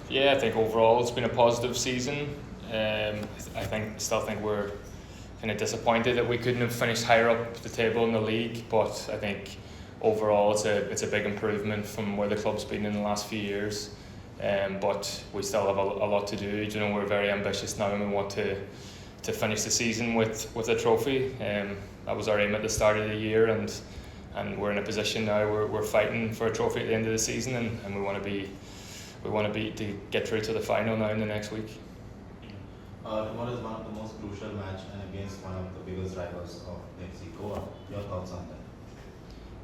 Yeah, I think overall it's been a positive season. Still think we're kind of disappointed that we couldn't have finished higher up the table in the league, but I think overall it's a big improvement from where the club's been in the last few years. But we still have a lot to do. You know, we're very ambitious now, and we want to finish the season with a trophy. That was our aim at the start of the year, and we're in a position now where we're fighting for a trophy at the end of the season, and we want to be to get through to the final now in the next week. Tomorrow is one of the most crucial match and against one of the biggest rivals of FC Goa. Your thoughts on that?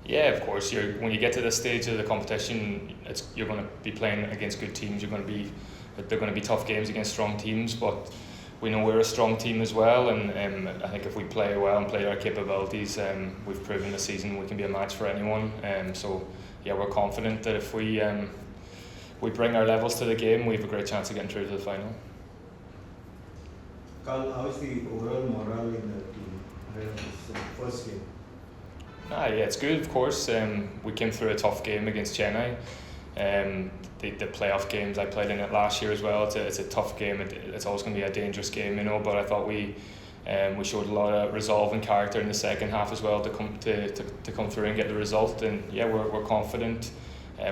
Yeah, of course. When you get to this stage of the competition, you're going to be playing against good teams. They're going to be tough games against strong teams, but we know we're a strong team as well. And I think if we play well and play our capabilities, we've proven this season we can be a match for anyone. So yeah, we're confident that if we bring our levels to the game, we have a great chance of getting through to the final. Carl, how is the overall morale in the team ahead of this first game? Yeah, it's good, of course. We came through a tough game against Chennai. The playoff games, I played in it last year as well. It's a tough game. It's always going to be a dangerous game, you know. But I thought we showed a lot of resolve and character in the second half as well to come through and get the result. And yeah, we're confident.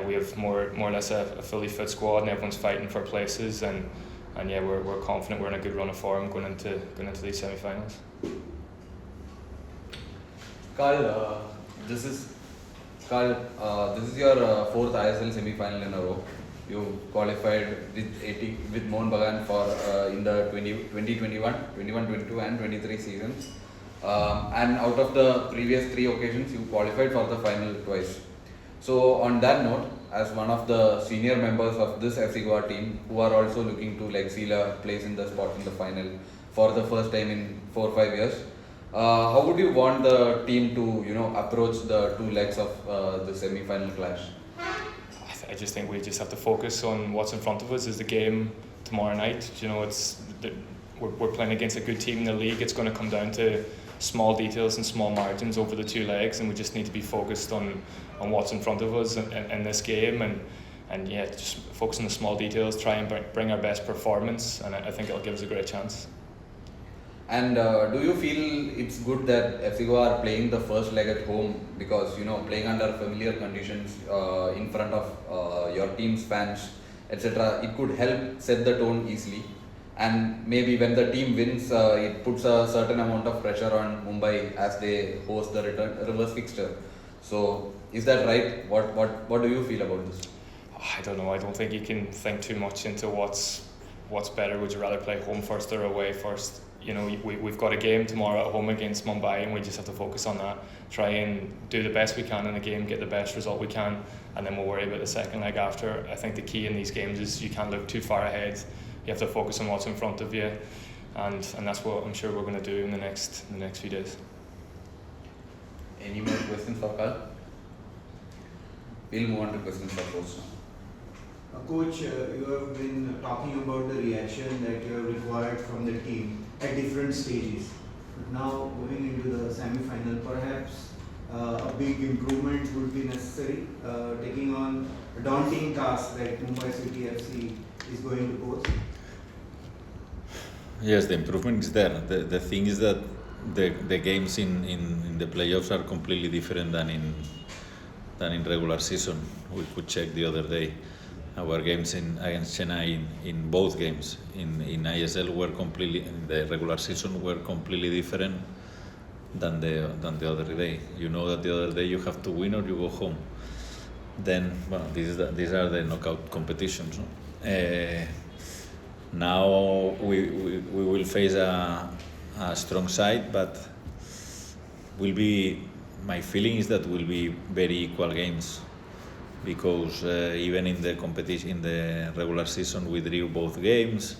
We have more or less a fully fit squad, and everyone's fighting for places. And yeah, we're confident we're in a good run of form going into these semi-finals. Carl, this is your fourth ISL semi-final in a row. You qualified with Mohun Bagan for in the 2021, 22 and 23 seasons. And out of the previous 3 occasions, you qualified for the final twice. So on that note, as one of the senior members of this FC Goa team, who are also looking to seal a place in the spot in the final for the first time in 4 or 5 years, how would you want the team to approach the 2 legs of the semi-final clash? I just think we just have to focus on what's in front of us. Is the game tomorrow night. You know, we're playing against a good team in the league. It's going to come down to small details and small margins over the 2 legs, and we just need to be focused on what's in front of us in this game, and yeah, just focus on the small details, try and bring our best performance, and I think it'll give us a great chance. And do you feel it's good that FC Goa are playing the first leg at home, because playing under familiar conditions in front of your team's fans, etc., it could help set the tone easily, and maybe when the team wins, it puts a certain amount of pressure on Mumbai as they host the reverse fixture. So is that right? What do you feel about this? I don't know. I don't think you can think too much into what's better. Would you rather play home first or away first? You know, we've got a game tomorrow at home against Mumbai, and we just have to focus on that. Try and do the best we can in the game, get the best result we can, and then we'll worry about the second leg after. I think the key in these games is you can't look too far ahead. You have to focus on what's in front of you, and that's what I'm sure we're going to do in the next few days. Any more questions for Carl? We'll move on to questions for Coach now. Coach, you have been talking about the reaction that you have required from the team at different stages. But now, going into the semi-final, perhaps a big improvement would be necessary, taking on a daunting task that Mumbai City FC is going to pose. Yes, the improvement is there. The thing is that the games in the playoffs are completely different than in regular season. We could check the other day. Our games against Chennai in both games in ISL in the regular season were completely different than the other day. You know that the other day you have to win or you go home. Then, these are the knockout competitions. No? Now we will face a strong side, but my feeling is that will be very equal games, because even in the competition, in the regular season, we drew both games.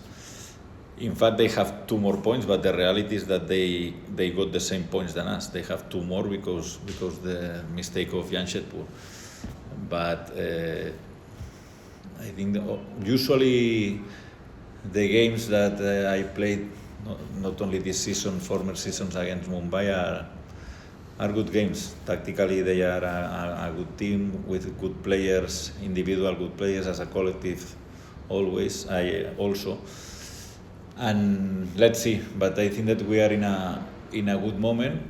In fact, they have 2 more points, but the reality is that they got the same points than us. They have 2 more because the mistake of Jamshedpur. But I think usually the games that I played, not only this season, former seasons against Mumbai, are good games. Tactically, they are a good team with good players, individual good players. As a collective, always. I also, and let's see. But I think that we are in a good moment.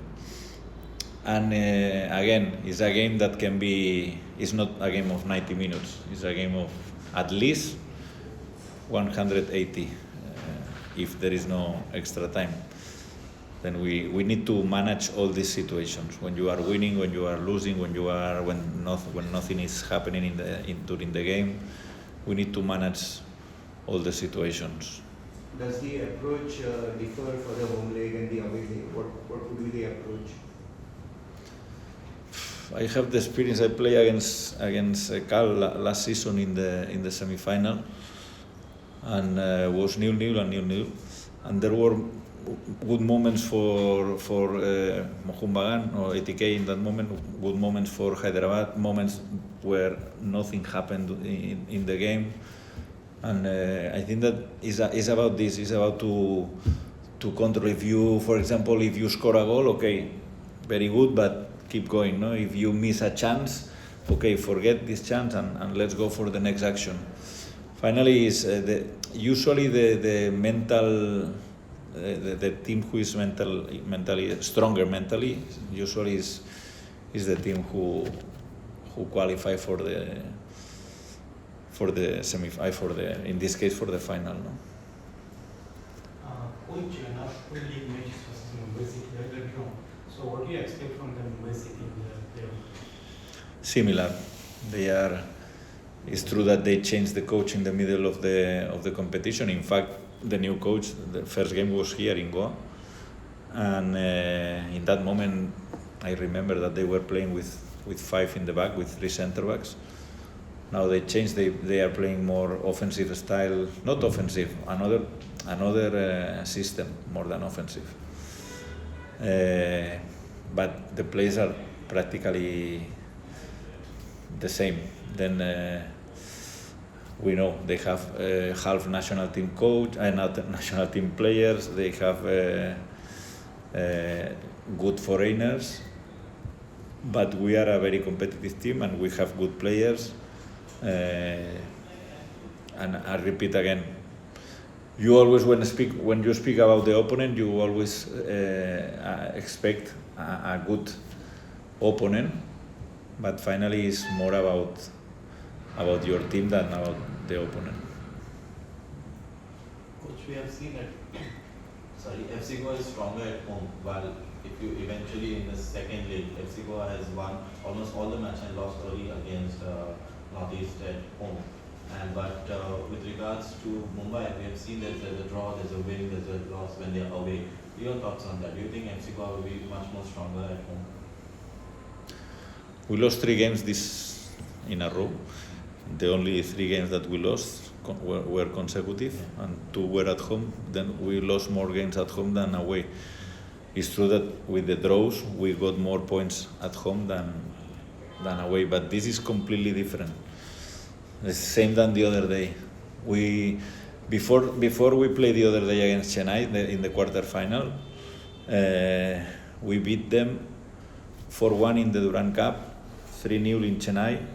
And again, it's a game that can be. It's not a game of 90 minutes. It's a game of at least 180 if there is no extra time. Then we need to manage all these situations. When you are winning, when you are losing, when nothing is happening during the game, we need to manage all the situations. Does the approach differ for the home leg and the away leg? What would be the approach? I have the experience. I played against Cal last season in the semi-final, and was 0-0 and 0-0, and there were good moments for Mohun Bagan or ATK in that moment. Good moments for Hyderabad. Moments where nothing happened in the game, and I think that is about this. It's about to control. If you, for example, if you score a goal, okay, very good, but keep going. No, if you miss a chance, okay, forget this chance and let's go for the next action. Finally, is usually the mental. The team who is mentally stronger mentally usually is the team who qualify for the semi-final, in this case for the final. No? Coach, now two league matches versus Mumbai City, they were drawn. So what do you expect from the Mumbai City in the playoff? Similar. They are. It's true that they changed the coach in the middle of the competition. In fact, the new coach, the first game was here in Goa, and in that moment, I remember that they were playing with five in the back, with three centre backs. Now they changed. They are playing more offensive style, not offensive, another system more than offensive. But the players are practically the same. Then we know they have half national team coach and national team players. They have good foreigners, but we are a very competitive team and we have good players. And I repeat again, you always when you speak about the opponent, you always expect a good opponent, but finally it's more about your team than about the opponent. Coach, we have seen that FC Goa is stronger at home, while if you eventually in the second leg, FC Goa has won almost all the match and lost early against Northeast at home. But with regards to Mumbai, we have seen that there's a draw, there's a win, there's a loss when they're away. Your thoughts on that? Do you think FC Goa will be much more stronger at home? We lost 3 games this in a row. The only 3 games that we lost were consecutive, and 2 were at home. Then we lost more games at home than away. It's true that with the draws we got more points at home than away, but this is completely different. It's the same than the other day. Before we played the other day against Chennai in the quarter-final, we beat them 4-1 in the Durand Cup, 3-0 in Chennai,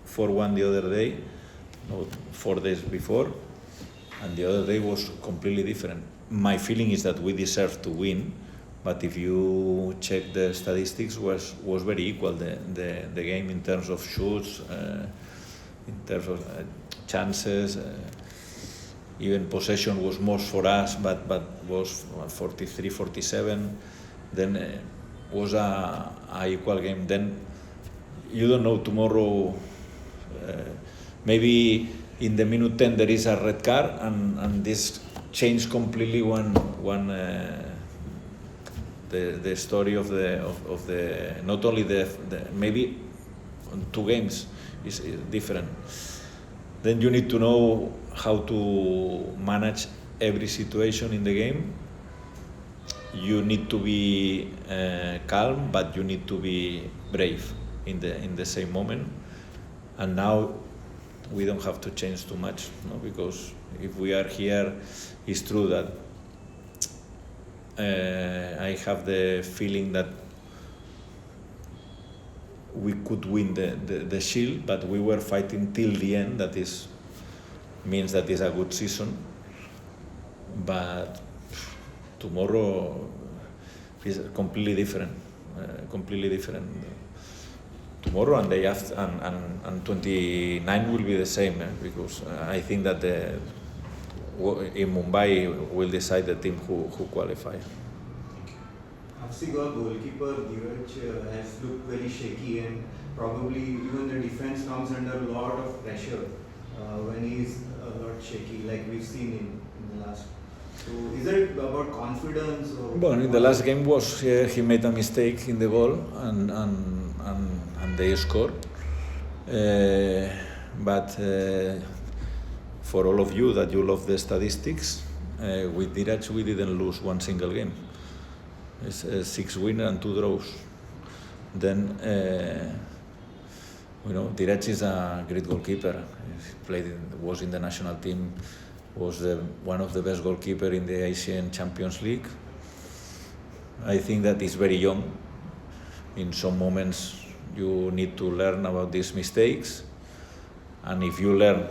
4-1 the other day, 4 days before, and the other day was completely different. My feeling is that we deserve to win, but if you check the statistics, was very equal the game in terms of shoots, in terms of chances. Even possession was more for us, but was 43-47. Then was a equal game. Then you don't know tomorrow. Maybe in the minute 10 there is a red card, and this changed completely the story of the not only the maybe 2 games is different. Then you need to know how to manage every situation in the game. You need to be calm, but you need to be brave in the same moment. And now we don't have to change too much, no? Because if we are here, it's true that I have the feeling that we could win the shield, but we were fighting till the end. That is means that it's a good season. But tomorrow is completely different. Completely different. Tomorrow and day after, and 29 will be the same, because I think that in Mumbai will decide the team who qualify. FC Goa goalkeeper Dheeraj has looked very shaky, and probably even the defense comes under a lot of pressure when he is a lot shaky, like we've seen in the last. So is it about confidence? Or Well, in the last game was he made a mistake in the goal and they scored. But for all of you that you love the statistics, with Dheeraj we didn't lose one single game. It's 6 wins and 2 draws. Then Dheeraj is a great goalkeeper. He was in the national team, was one of the best goalkeepers in the Asian Champions League. I think that he's very young. In some moments you need to learn about these mistakes, and if you learn,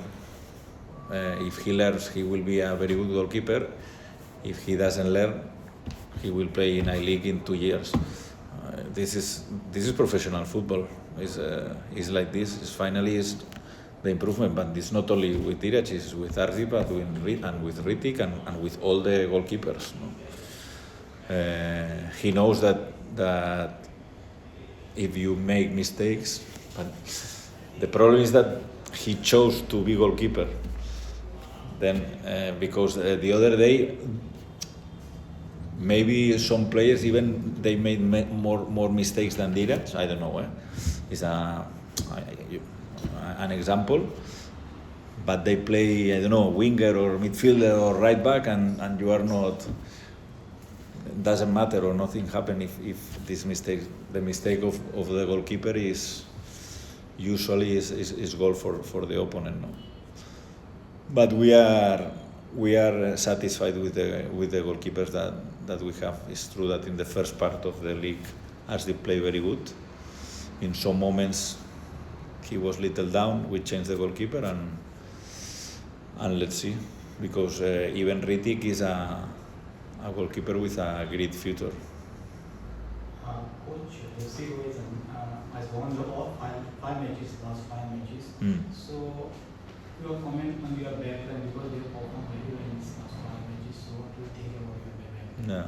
if he learns, he will be a very good goalkeeper. If he doesn't learn, he will play in I-League in 2 years. This is professional football. It's like this. It's finally the improvement, but it's not only with Dheeraj, it's with Ardi, but with Ritik and with all the goalkeepers. He knows that if you make mistakes, but the problem is that he chose to be goalkeeper. Then because the other day, maybe some players even they made more mistakes than Dheeraj. I don't know. It's an example, but they play, I don't know, winger or midfielder or right back, and you are not. It doesn't matter or nothing happen if this mistake, the mistake of the goalkeeper is usually is goal for the opponent. No? But we are satisfied with the goalkeepers that we have. It's true that in the first part of the league, as they play very good, in some moments he was little down. We changed the goalkeeper and let's see, because even Ritik is a goalkeeper with a great future. Coach, FC has won all five matches, last 5 matches. So your comment on your background, because they performed very well in these last 5 matches. So what do you think about your background? Yeah.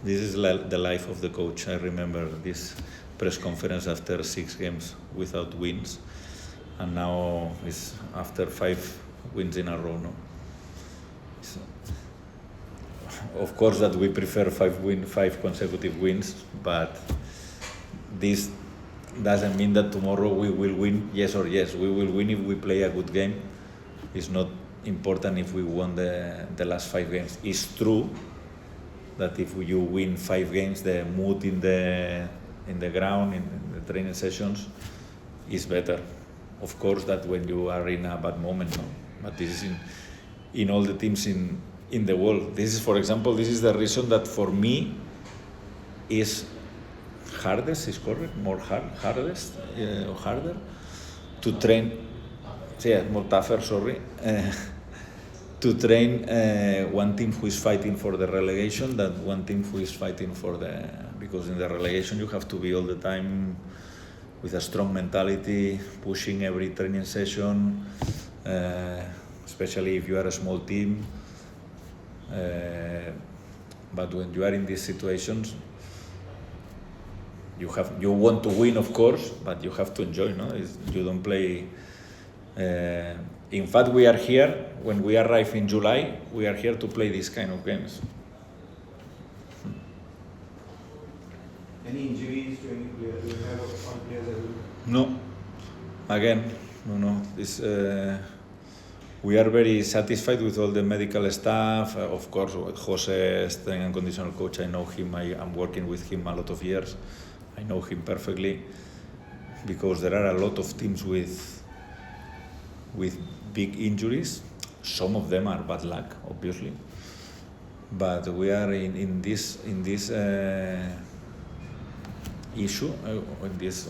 This is the life of the coach. I remember this press conference after 6 games without wins, and now it's after 5 wins in a row. No? So, of course that we prefer 5 consecutive wins, but this doesn't mean that tomorrow we will win. Yes or yes, we will win if we play a good game. It's not important if we won the last 5 games. It's true that if you win 5 games, the mood in the ground, in the training sessions, is better. Of course that when you are in a bad moment, no. But this is in all the teams in the world. This is, for example, this is the reason that for me is hardest, is correct, hardest or harder to train. Yeah, more tougher. Sorry. To train one team who is fighting for the relegation than one team who is fighting because in the relegation you have to be all the time with a strong mentality, pushing every training session, especially if you are a small team. But when you are in these situations, you want to win, of course, but you have to enjoy. No, you don't play. In fact, we are here, when we arrive in July, we are here to play these kind of games. Any injuries to any player? Do you have all players available? No. Again, no. We are very satisfied with all the medical staff. Of course, Jose, strength and conditional coach, I know him. I'm working with him a lot of years. I know him perfectly, because there are a lot of teams with big injuries. Some of them are bad luck, obviously, but we are in this issue, in this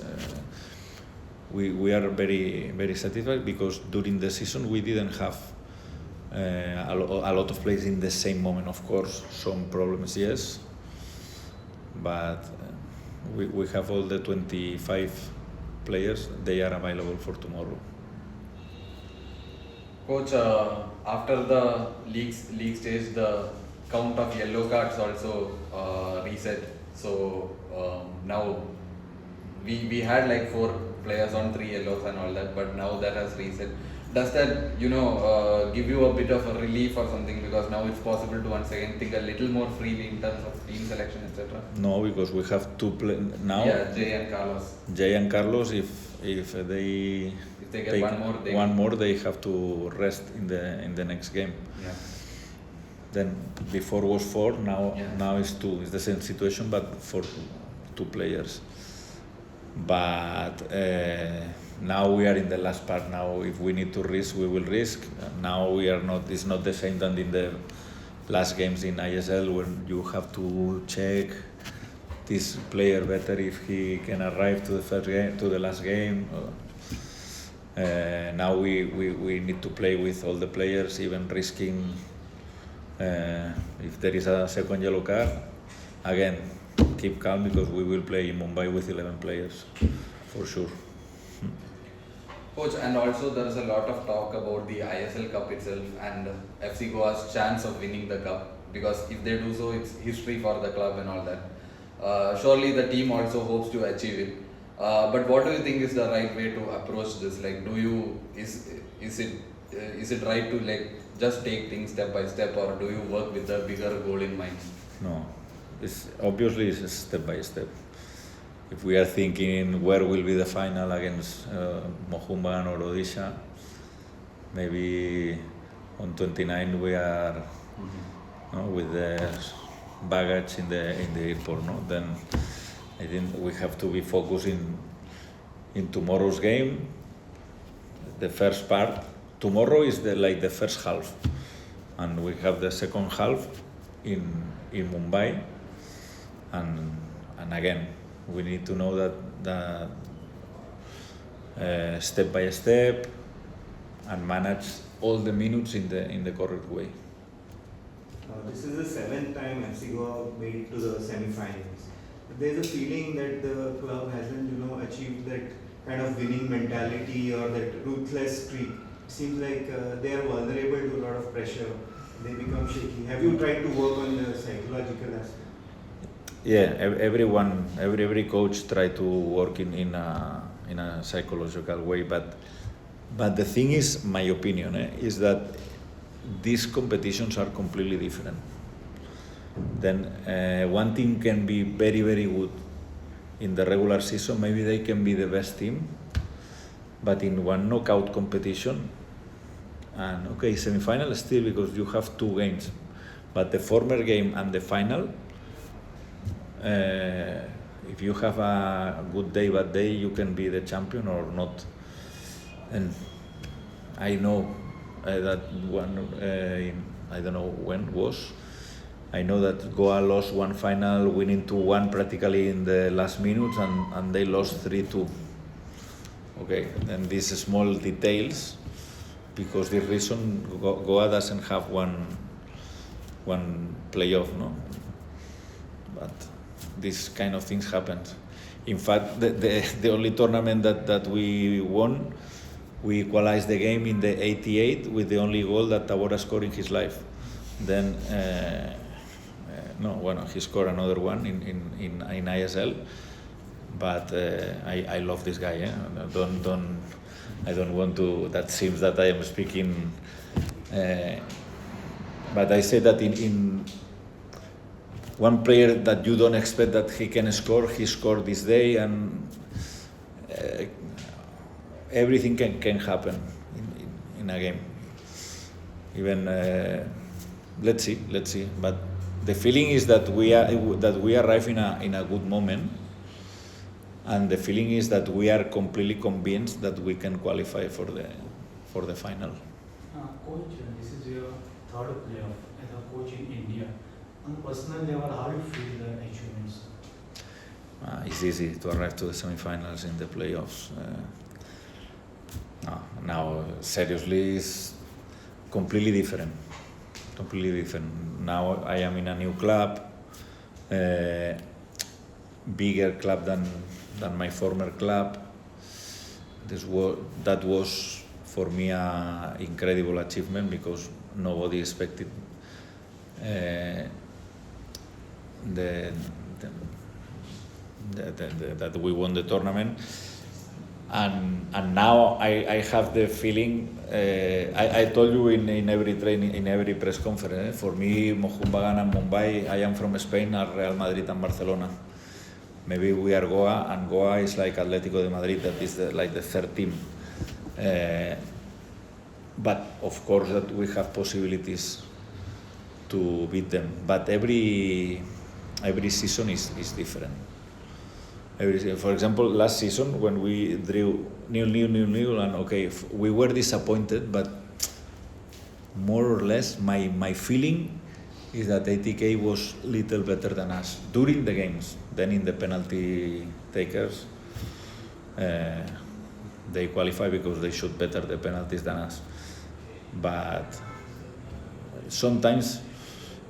we are very very satisfied because during the season we didn't have a lot of players in the same moment. Of course, some problems, yes, but we have all the 25 players. They are available for tomorrow. Coach, after the league stage, the count of yellow cards also reset. So now we had like 4 players on 3 yellows and all that, but now that has reset. Does that give you a bit of a relief or something, because now it's possible to once again think a little more freely in terms of team selection, etc.? No, because we have two now. Yeah, Jay and Carlos. Jay and Carlos, if they get take one more, they have to rest in the next game. Yeah. Then before was 4, now Yeah. now it's 2. It's the same situation, but for two players. But now we are in the last part. Now, if we need to risk, we will risk. Now we are not. It's not the same than in the last games in ISL, when you have to check this player better if he can arrive to the first game, to the last game. Now we need to play with all the players, even risking if there is a second yellow card. Again, keep calm, because we will play in Mumbai with 11 players for sure. Coach, and also there is a lot of talk about the ISL Cup itself and FC Goa's chance of winning the cup, because if they do so, it's history for the club and all that. Surely the team also hopes to achieve it. But what do you think is the right way to approach this? Like, is it right to like just take things step by step, or do you work with a bigger goal in mind? No, it's obviously it's step by step. If we are thinking where will be the final against Mohumban or Odisha, maybe on 29 we are with the baggage in the airport. No, then I think we have to be focused in tomorrow's game. The first part tomorrow is the first half, and we have the second half in Mumbai, and again we need to know that step by step and manage all the minutes in the correct way. This is the 7th time FC Goa made it to the semi-finals. There's a feeling that the club hasn't, achieved that kind of winning mentality or that ruthless streak. It seems like they are vulnerable to a lot of pressure. They become shaky. Have you tried to work on the psychological aspect? Yeah, every coach try to work in a psychological way, but the thing is, my opinion is that these competitions are completely different. Then one team can be very very good in the regular season, maybe they can be the best team, but in one knockout competition, and okay, semi-final still, because you have 2 games, but the former game and the final, if you have a good day, bad day, you can be the champion or not. And I know that one, I don't know when was, I know that Goa lost one final winning 2-1 practically in the last minutes, and they lost 3-2. Okay, and these small details, because the reason Goa doesn't have one playoff, no? But these kind of things happen. In fact, the only tournament that we won, we equalized the game in the 88 with the only goal that Tabora scored in his life. Then he scored another one in ISL. But I love this guy. I don't want to. That seems that I am speaking. But I say that in one player that you don't expect that he can score, he scored this day, and everything can happen in a game. Even let's see. But the feeling is that we arrive in a good moment, and the feeling is that we are completely convinced that we can qualify for the final. Coach, this is your 3rd playoff as a coach in India. On a personal level, how do you feel the achievements? It's easy to arrive to the semi-finals in the playoffs. Now, seriously, is completely different. Completely different. Now I am in a new club, bigger club than my former club. That was for me a incredible achievement because nobody expected that we won the tournament. And now I have the feeling. I told you in every training, in every press conference. For me, Mohun Bagan and Mumbai. I am from Spain, are Real Madrid and Barcelona. Maybe we are Goa, and Goa is like Atlético de Madrid. That is like the third team. But of course, that we have possibilities to beat them. But every season is different. For example, last season when we drew 0-0, and okay, we were disappointed, but more or less my feeling is that ATK was little better than us during the games. Then in the penalty takers, they qualify because they shoot better the penalties than us. But sometimes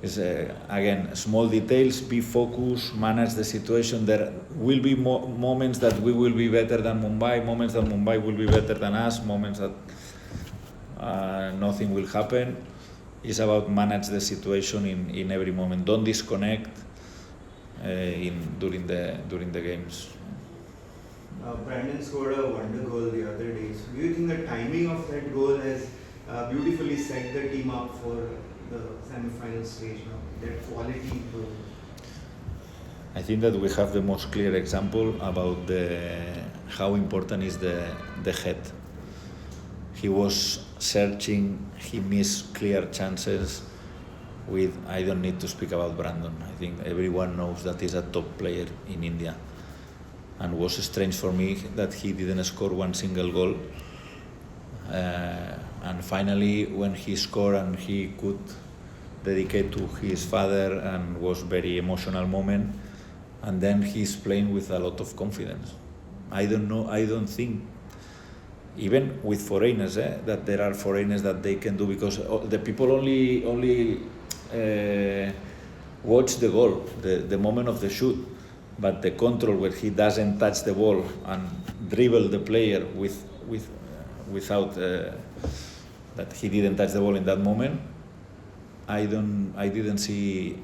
it's again small details, be focused, manage the situation. There will be moments that we will be better than Mumbai, moments that Mumbai will be better than us, moments that nothing will happen. It's about manage the situation in every moment. Don't disconnect during the games. Brandon scored a wonder goal the other day. So do you think the timing of that goal has beautifully set the team up for the semi-final stage now? That quality goal. I think that we have the most clear example about how important is the head. He was searching, he missed clear chances. I don't need to speak about Brandon. I think everyone knows that he's a top player in India. And it was strange for me that he didn't score one single goal. And finally, when he scored and he could dedicate to his father, and was very emotional moment. And then he's playing with a lot of confidence. I don't think, even with foreigners, that there are foreigners that they can do, because the people only watch the goal, the moment of the shoot, but the control where he doesn't touch the ball and dribble the player without that he didn't touch the ball in that moment. I didn't see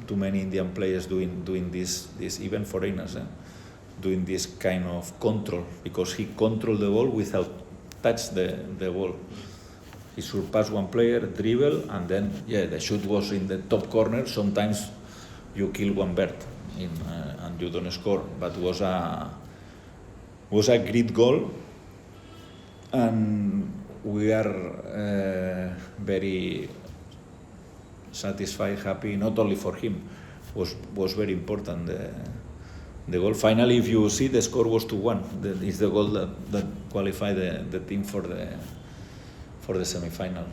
too many Indian players doing this even foreigners doing this kind of control, because he controlled the ball without touch the ball. He surpassed one player, dribble, and then the shoot was in the top corner. Sometimes you kill one bird and you don't score, but was a great goal, and we are very satisfied, happy, not only for him. Was very important. The goal. Finally, if you see, the score was 2-1. It's the goal that qualified the team for the semi-final.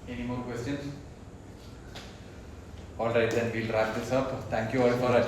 Any more questions? All right, then we'll wrap this up. Thank you all for